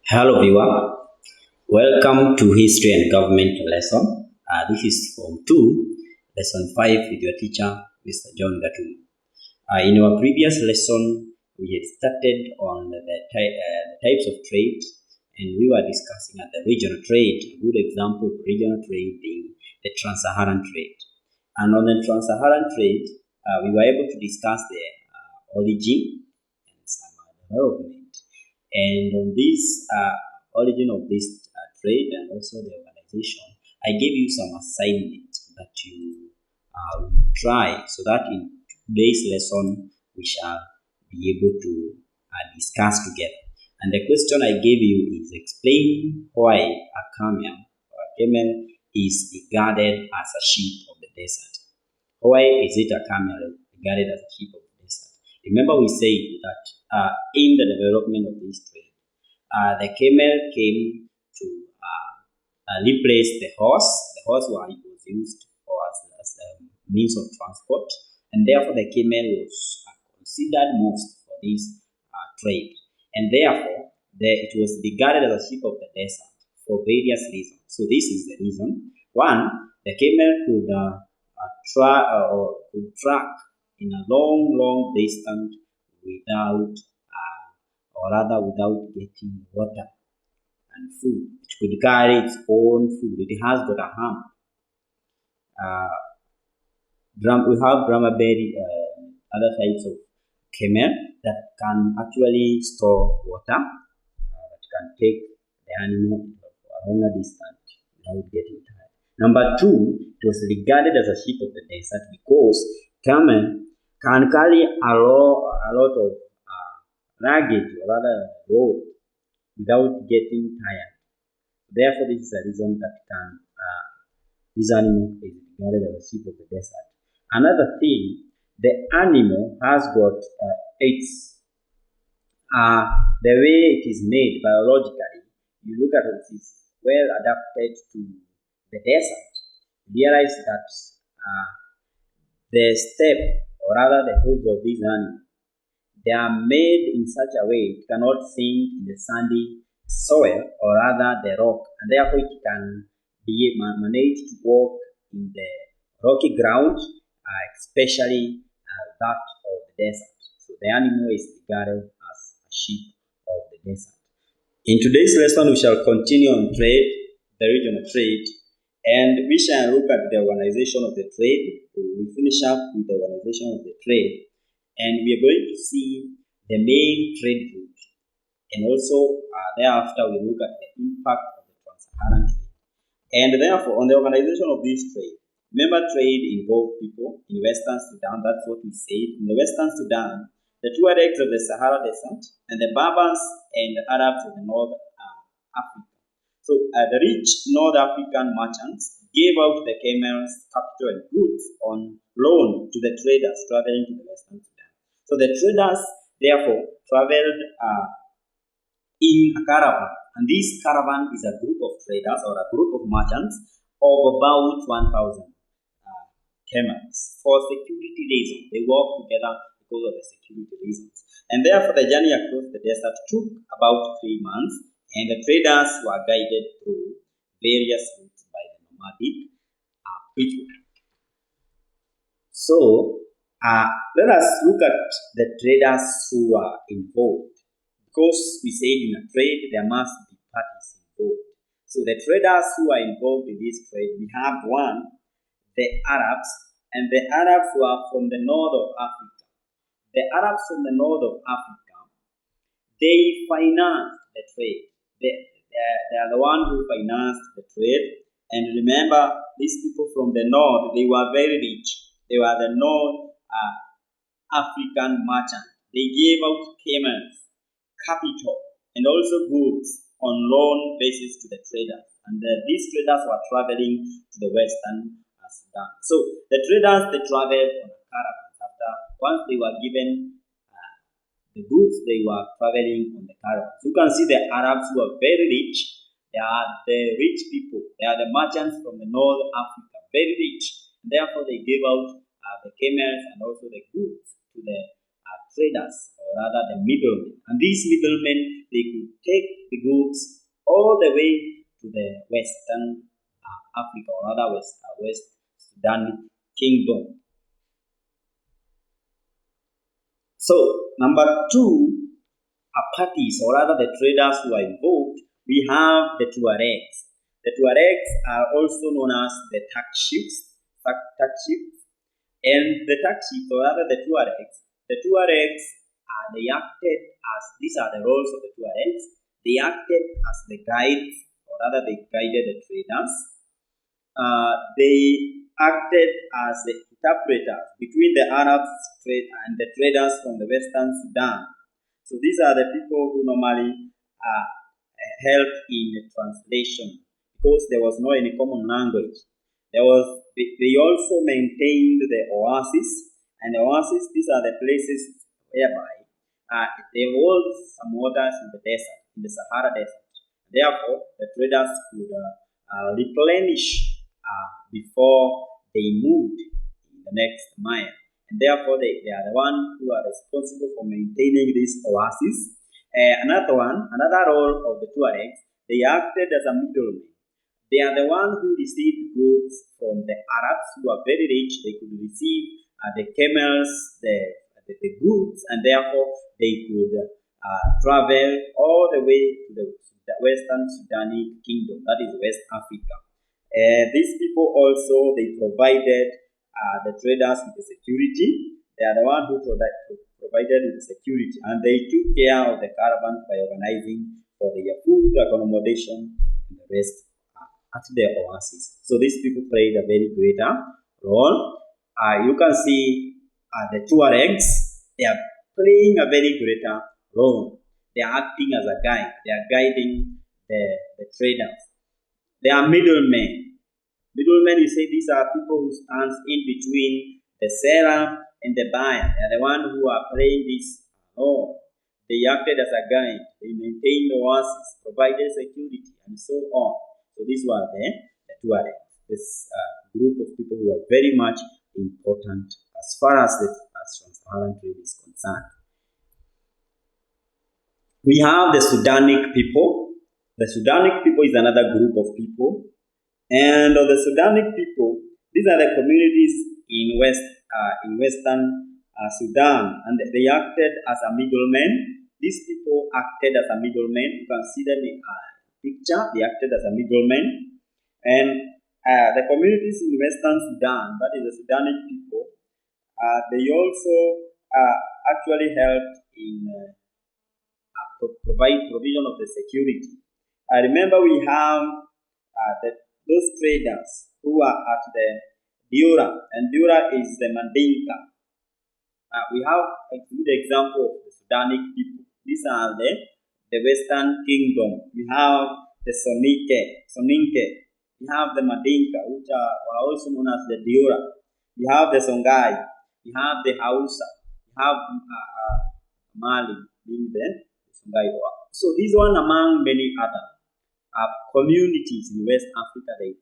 Hello viewer, welcome to History and Government lesson. This is Form 2, Lesson 5 with your teacher, Mr. John Gatum. In our previous lesson, we had started on the types of trade, and we were discussing at the regional trade. A good example of regional trade being the Trans-Saharan trade. And on the Trans-Saharan trade, we were able to discuss the origin and some development. And on this origin of this trade and also the organization, I gave you some assignments that you will try so that in today's lesson we shall be able to discuss together. And the question I gave you is explain why a camel or a camel is regarded as a sheep of the desert. Why is it a camel regarded as a sheep of the desert? Remember we said that in the development of this trade, the camel came to replace the horse. The horse was used as a means of transport, and therefore the camel was considered most for this trade. And therefore, it was regarded as a sheep of the desert for various reasons. So this is the reason. One, the camel could track in a long distance without getting water and food. It could carry its own food. It has got a hump. We have dromedary, other types of camel that can actually store water, that can take the animal for a longer distance without getting tired. Number two, it was regarded as a sheep of the desert because camel can carry a lot of luggage, or rather load, without getting tired. Therefore, this is a reason that this animal is regarded as a sheep of the desert. Another thing, the animal has got the way it is made biologically. You look at it, it's well adapted to the desert. You realize that the step, or rather the hooves of these animals, they are made in such a way it cannot sink in the sandy soil, or rather the rock, and therefore it can be managed to walk in the rocky ground, especially that of the desert. So the animal is regarded as a sheep of the desert. In today's lesson, we shall continue on trade, the regional trade, and we shall look at the organization of the trade. We finish up with the organization of the trade. And we are going to see the main trade route. And also, thereafter, we look at the impact of the Trans-Saharan trade. And therefore, on the organization of this trade, remember trade involved people in Western Sudan. That's what we said. In the Western Sudan, the Tuaregs of the Sahara Desert and the Berbers and the Arabs of the North Africa. So, the rich North African merchants gave out the camels, capital, and goods on loan to the traders traveling to the Western Sudan. So the traders, therefore, traveled in a caravan, and this caravan is a group of traders or a group of merchants of about 1,000 camels. For security reasons, they work together because of the security reasons. And therefore, the journey across the desert took about 3 months, and the traders were guided through various routes by the nomadic people. So, let us look at the traders who are involved. Because we said in a trade, there must be parties involved. So the traders who are involved in this trade, we have one, the Arabs, and the Arabs were from the north of Africa. The Arabs from the north of Africa, they financed the trade. They are the one who financed the trade. And remember, these people from the north, they were very rich. They were the North African merchants. They gave out camels, capital, and also goods on loan basis to the traders. And these traders were traveling to the Western Sudan. So the traders, they traveled on a caravan. Once they were given the goods, they were traveling on the caravan. So you can see the Arabs who are very rich. They are the rich people. They are the merchants from the North Africa, very rich. And therefore, they gave out the camels and also the goods to the traders, or rather the middlemen. And these middlemen, they could take the goods all the way to the Western Africa, or rather West Sudan Kingdom. So, number two, parties, or rather the traders who are involved, we have the Tuaregs. The Tuaregs are also known as the Takships, and the Takships, or rather the Tuaregs, they acted as, these are the roles of the Tuaregs, they acted as the guides, or rather they guided the traders. They acted as the interpreters between the Arabs and the traders from the Western Sudan. So these are the people who normally helped in the translation, because there was no any common language. They also maintained the oasis, and the oasis, these are the places whereby there was some waters in the desert, in the Sahara Desert. Therefore, the traders could replenish before they moved in the next mile. And therefore, they are the ones who are responsible for maintaining this oasis. Another role of the Tuaregs, they acted as a middleman. They are the ones who received goods from the Arabs, who are very rich. They could receive the camels, the goods, and therefore they could travel all the way to the Western Sudani Kingdom, that is West Africa. These people also, they provided the traders with the security. They are the ones who provided with the security, and they took care of the caravans by organizing for their food, accommodation, and the rest at their oasis. So these people played a very greater role. You can see the Tuaregs, they are playing a very greater role. They are acting as a guide. They are guiding the traders. They are middlemen. Middlemen, you say, these are people who stand in between the seller and the buyer. They are the ones who are playing this role. They acted as a guide. They maintained the oasis, provided security, and so on. So these were the Tuaregs, this group of people who are very much important as far as the Trans-Saharan trade is concerned. We have the Sudanic people. The Sudanic people is another group of people. And of the Sudanic people, these are the communities in Western Sudan, and they acted as a middleman. These people acted as a middleman. You can see them in picture. They acted as a middleman. And the communities in Western Sudan, that is the Sudanic people, they also actually helped in provide provision of the security. Remember, we have those traders who are at the Diura, and Diura is the Mandinka. We have a good example of the Sudanic people. These are the Western Kingdom. We have the Soninke. We have the Mandinka, which are also known as the Diura. We have the Songhai. We have the Hausa. We have Mali, being the Songhai. So these one among many other communities in West Africa, they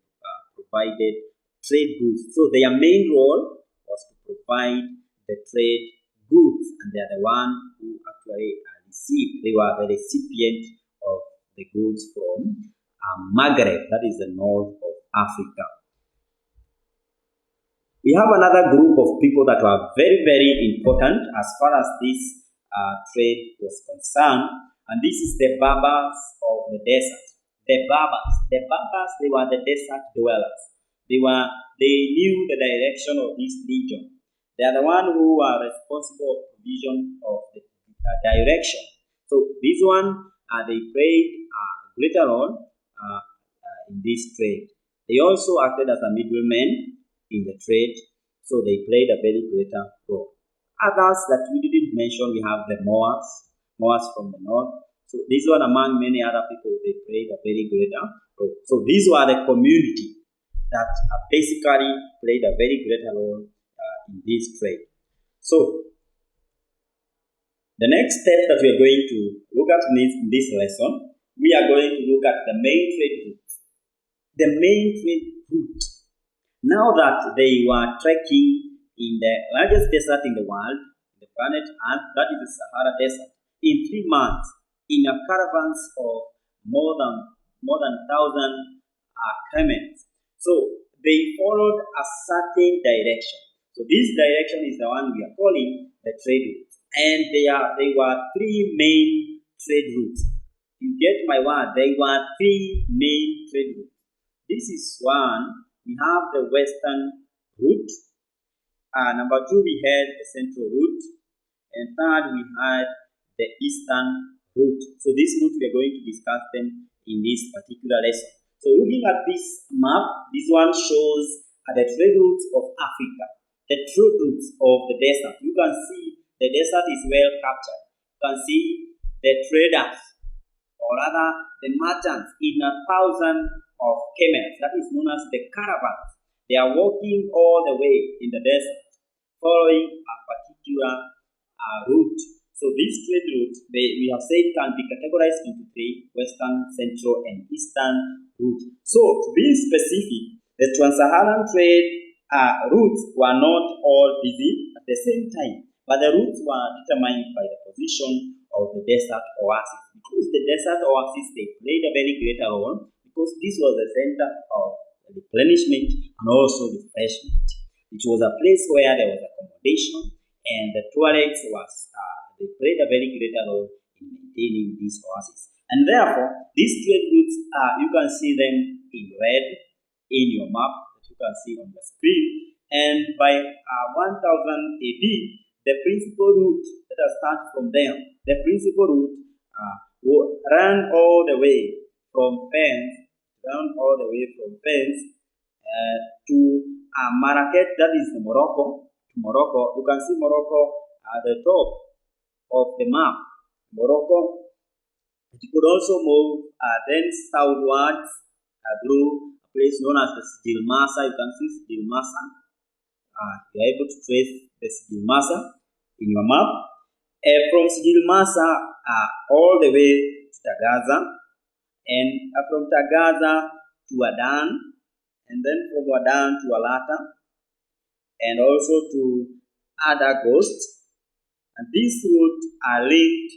provided trade goods. So their main role was to provide the trade goods, and they are the one who actually received. They were the recipient of the goods from Maghreb, that is the north of Africa. We have another group of people that were very, very important as far as this trade was concerned, and this is the Berbers of the desert. The Berbers, they were the desert dwellers. They knew the direction of this region. They are the one who are responsible for provision of the direction. So this one, they played a greater role in this trade. They also acted as a middleman in the trade, so they played a very greater role. Others that we didn't mention, we have the Moors from the north. So these were among many other people, they played a very greater role. So these were the community that basically played a very greater role in this trade. So the next step that we are going to look at in this lesson, we are going to look at the main trade routes. The main trade route. Now that they were trekking in the largest desert in the world, the planet Earth, that is the Sahara Desert, in 3 months in a caravans of more than 1,000 camels. So they followed a certain direction. So this direction is the one we are calling the trade route. And they were 3 main trade routes. You get my word, they were 3 main trade routes. This is one. We have the western route. Number 2, we had the central route. And third, we had the eastern route. So this route, we are going to discuss them in this particular lesson. So looking at this map, this one shows the trade routes of Africa, the trade routes of the desert. You can see the desert is well captured. You can see the traders, or rather the merchants, in 1,000 of camels. That is known as the caravans. They are walking all the way in the desert, following a particular route. So this trade route, we have said, can be categorized into 3: western, central, and eastern route. So to be specific, the Trans-Saharan trade routes were not all busy at the same time, but the routes were determined by the position of the desert oasis. Because the desert oasis, they played a very great role, because this was the center of replenishment and also refreshment. It was a place where there was accommodation, and the toilets they played a very great role in maintaining these oases. And therefore, these trade routes, you can see them in red in your map that you can see on the screen. And by 1000 AD, the principal route, let us start from there. The principal route ran all the way from Fez, to Marrakech, that is Morocco. You can see Morocco at the top of the map. Morocco. It could also move then southwards through a place known as the Sijil Masa. You can see Sijil Masa. You are able to trace the Sijil Masa in your map. From Sijil Masa all the way to Tagaza, and from Tagaza to Adan, and then from Adan to Alata, and also to Adagost. And these routes are linked,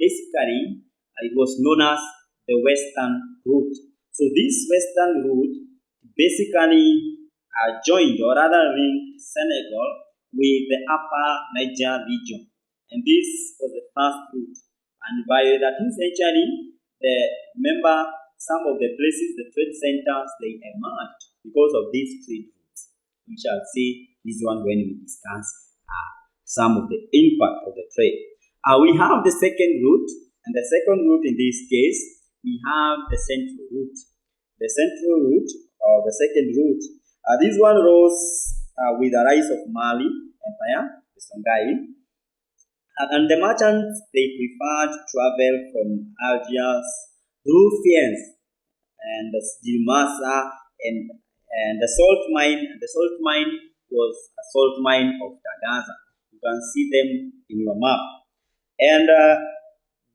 basically, it was known as the western route. So this western route basically joined, or rather linked, Senegal with the upper Niger region. And this was the first route. And by the 13th century, some of the places, the trade centers, they emerged because of these trade routes. We shall see this one when we discuss some of the impact of the trade. We have the second route, and the second route in this case, we have the central route. The central route, or the second route, this one rose with the rise of Mali Empire, the Songhai. And the merchants, they preferred to travel from Algiers through Fez and the Sijil Masa and the salt mine. The salt mine was a salt mine of Tagaza. You can see them in your map. And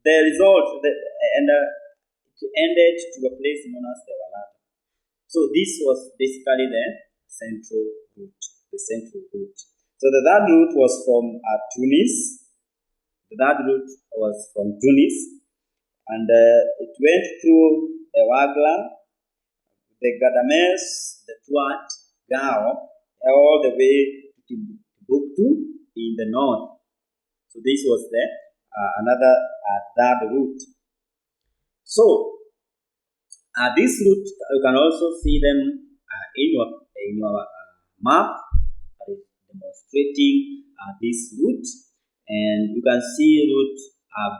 the result, it ended to a place known as the Walata. So this was basically the central route. So the third route was from Tunis. The third route was from Tunis, and it went through the Wagla, the Gadames, the Tuat, Gao, all the way to Timbuktu in the north. So this was another third route. So this route, you can also see them in your map, demonstrating this route. And you can see route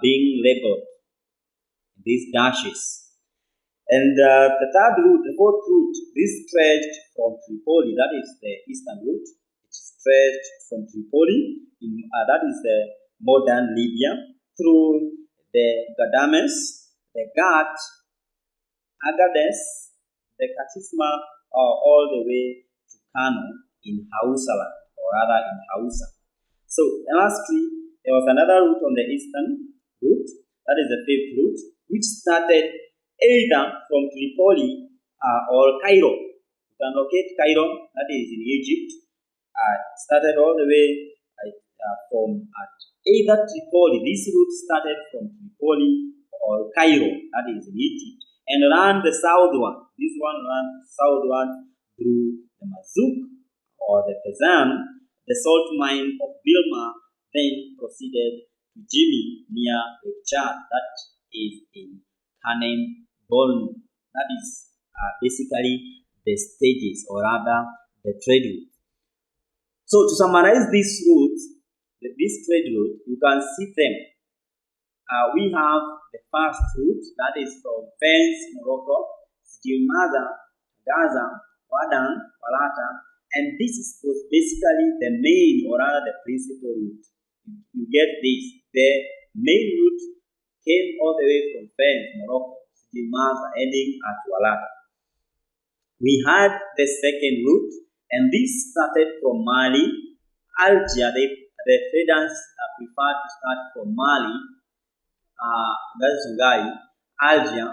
being labeled, these dashes. And the third route, the fourth route, this stretched from Tripoli, that is the eastern route. It stretched from Tripoli, that is the modern Libya, through the Gadames, the Gat, Agades, the Katisma, all the way to Kano in Hausaland, or rather in Hausa. So lastly, there was another route on the eastern route, that is the fifth route, which started either from Tripoli or Cairo. You can locate Cairo, that is in Egypt. Started all the way from either Tripoli. This route started from Tripoli or Cairo, that is in Egypt, and ran the southward. This one ran southward through the Mazouk or the Fezan, the salt mine of Bilma, then proceeded to Jimmy near Lake Chad, that is in Kanem, Bornu. That is basically the stages, or rather the trade route. So to summarize these routes, this trade route, you can see them. We have the first route, that is from Fez, Morocco, Stilmaza, Gaza, Wadan, Walata, and this was basically the main, or rather the principal route. You get this. The main route came all the way from Fez, Morocco, Stilmaza, ending at Walata. We had the second route, and this started from Mali, Algeria. The traders prefer to start from Mali, Algeria,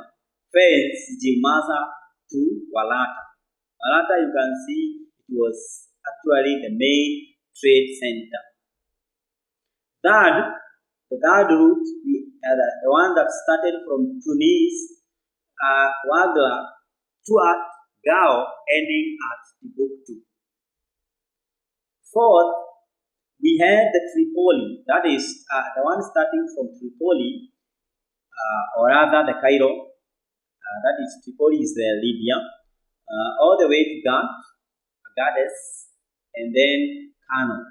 Fez, Stilmaza to Walata. Walata, you can see, it was actually the main trade center. The third route, the one that started from Tunis, Ouaggla to Gao, ending at Timbuktu. Fourth, we had the Tripoli, that is the one starting from Tripoli, or rather the Cairo, that is Tripoli is Libya, all the way to Gades, and then Kano.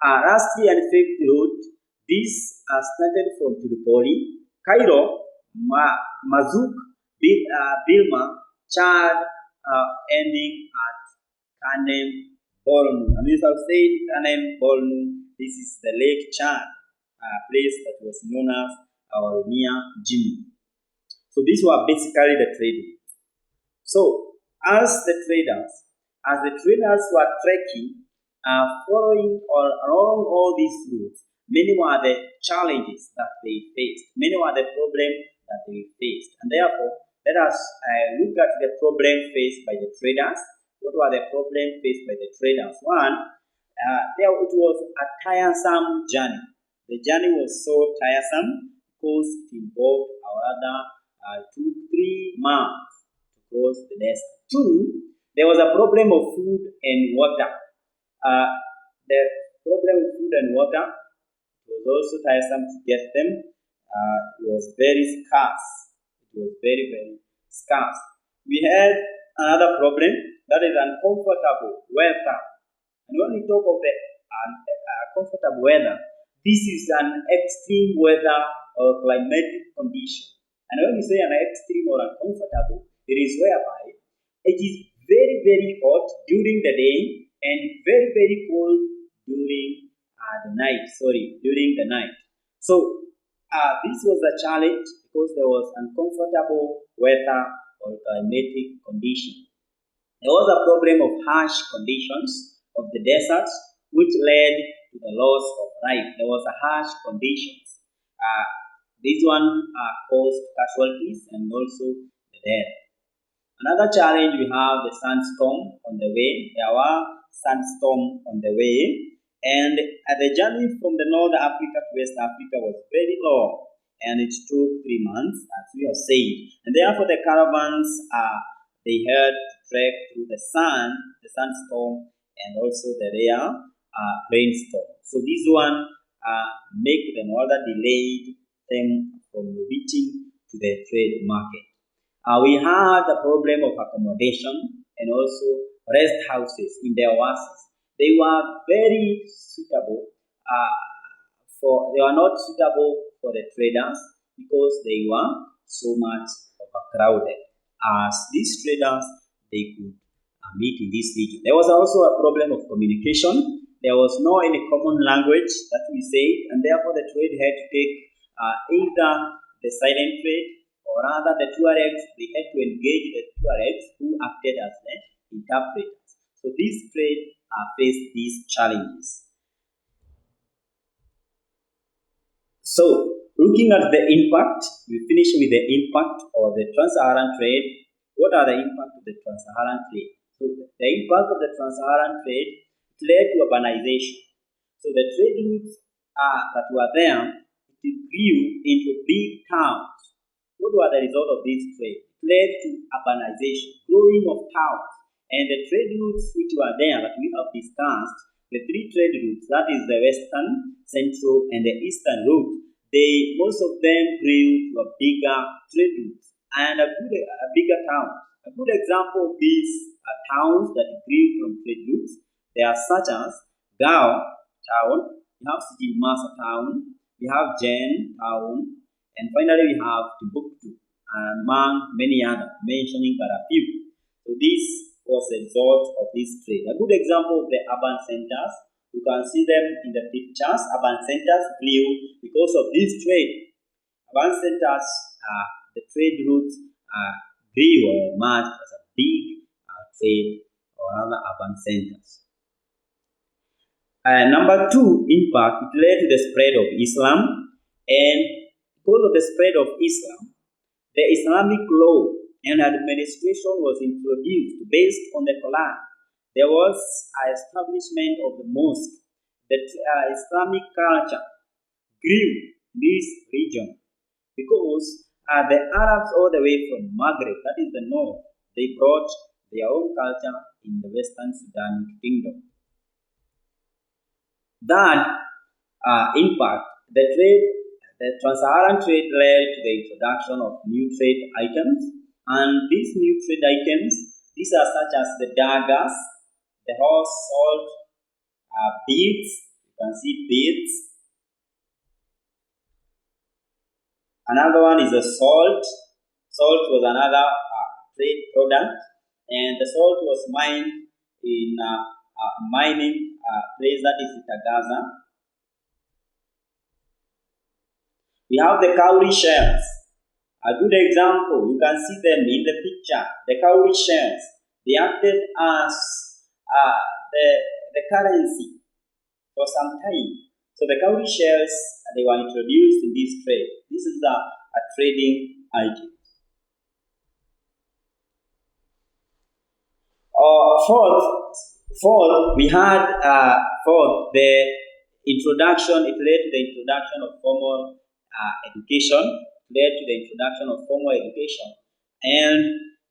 Lastly and fifth route, this started from Tripoli, Cairo, Mazouk, Bilma, Chad, ending at Kanem, Bornu. And as I've said, Kanem, Bornu, this is the Lake Chad, place that was known as or near Jimmy. So these were basically the trade. So as the traders were trekking, following or along all these routes, many were the challenges that they faced, many were the problems that they faced, and therefore let us look at the problem faced by the traders. What were the problems faced by the traders? One, it was a tiresome journey. The journey was so tiresome because it involved, or rather, 2-3 months to cross the desert. Two, there was a problem of food and water. The problem of food and water was also tiresome to get them. It was very scarce. It was very, very scarce. We had another problem, that is uncomfortable weather. And when we talk of the comfortable weather, this is an extreme weather or climatic condition. And when we say an extreme or uncomfortable, it is whereby it is very, very hot during the day and very, very cold during the night. So this was a challenge because there was uncomfortable weather or climatic condition. There was a problem of harsh conditions of the deserts, which led to the loss of life. There was a harsh conditions. This one caused casualties and also the death. Another challenge, we have the sandstorm on the way. There were sandstorm on the way, and the journey from the North Africa to West Africa was very long, and it took 3 months, as we have said. And therefore, the caravans they had to trek through the sandstorm, and also the rare rainstorm. So this one make them rather delayed them from reaching to the trade market. We had the problem of accommodation and also rest houses in the oases. They were very suitable they were not suitable for the traders because they were so much overcrowded. As these traders, they could meet in this region. There was also a problem of communication. There was no any common language that we say, and therefore the trade had to take either the silent trade, or rather the Tuaregs, they had to engage the Tuaregs who acted as the interpreters. So these trade faced these challenges. So looking at the impact, we finish with the impact of the Trans-Saharan trade. What are the impact of the Trans-Saharan trade? So the impact of the Trans-Saharan trade led to urbanization. So the trade routes that were there, it grew into big towns. What were the result of this trade? It led to urbanization, growing of towns. And the trade routes which were there that we have discussed, the three trade routes, that is the western, central, and the eastern route, most of them grew to a bigger trade route and a bigger town. A good example of these towns that grew from trade routes, they are such as Gao town, we have Sijimasa town, we have Jen town, and finally we have Timbuktu, among many others, mentioning but a few. So this was a result of this trade. A good example of the urban centers, you can see them in the pictures. Urban centers grew because of this trade. Urban centers, the trade routes grew or emerged as a big trade or other urban centers. Number two, impact, it led to the spread of Islam, and because of the spread of Islam, the Islamic law and administration was introduced based on the Quran. There was an establishment of the mosque. The Islamic culture grew in this region because the Arabs all the way from Maghreb, that is the north, they brought their own culture in the Western Sudan kingdom. That impact, the Trans-Saharan trade led to the introduction of new trade items, and these new trade items, these are such as the daggers, the horse salt, beads, you can see beads. Another one is the salt. Salt was another trade product, and the salt was mined in mining place, that is Itagaza. We have the cowrie shells. A good example, you can see them in the picture. The cowrie shells, they acted as the currency for some time. So the cowrie shells, they were introduced in this trade. This is a trading item. Fourth, we had the introduction. It led to the introduction of formal education. Led to the introduction of formal education, and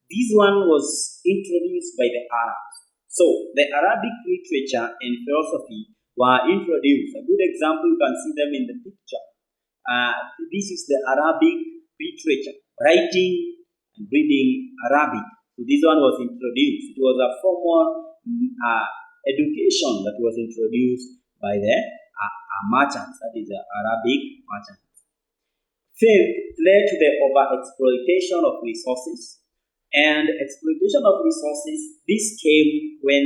this one was introduced by the Arabs. So the Arabic literature and philosophy were introduced. A good example, you can see them in the picture. This is the Arabic literature, writing and reading Arabic. So this one was introduced. It was a formal education that was introduced by the merchants, that is the Arabic merchants. Fifth, led to the over-exploitation of resources. And exploitation of resources, this came when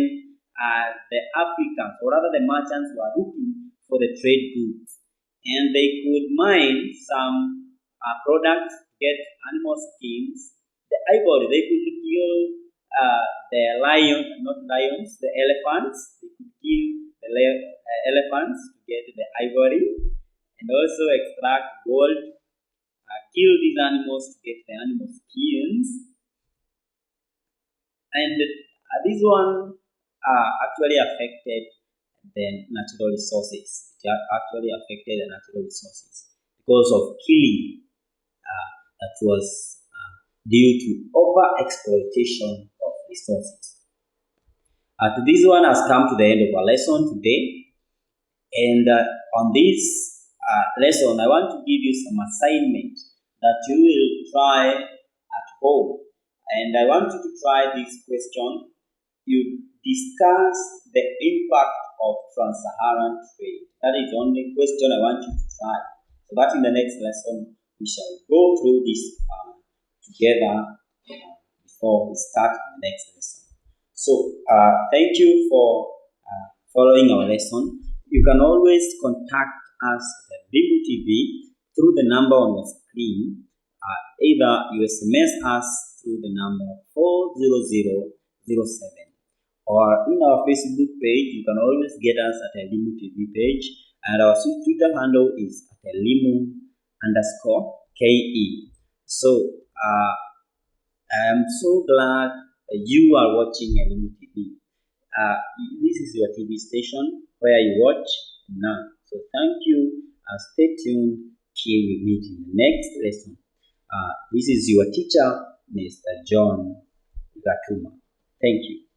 the Africans, or rather the merchants, were looking for the trade goods. And they could mine some products, get animal skins, the ivory, they could kill the the elephants. They could kill the elephants to get the ivory, and also extract gold, kill these animals to get the animal skins. And this one actually affected the natural resources. It actually affected the natural resources because of killing that was due to over-exploitation of resources. This one has come to the end of our lesson today. And on this lesson, I want to give you some assignment that you will try at home. And I want you to try this question. You discuss the impact of Trans-Saharan trade. That is the only question I want you to try. So that in the next lesson, we shall go through this together before we start the next lesson. So thank you for following our lesson. You can always contact us at Limu TV through the number on your screen. Either you SMS us through the number 40007, or in our Facebook page. You can always get us at a Limu TV page, and our Twitter handle is at a Limu_KE. So I am so glad you are watching a Limu TV. This is your TV station where you watch none. So thank you. Stay tuned till we meet in the next lesson. This is your teacher, Mr. John Gatuma. Thank you.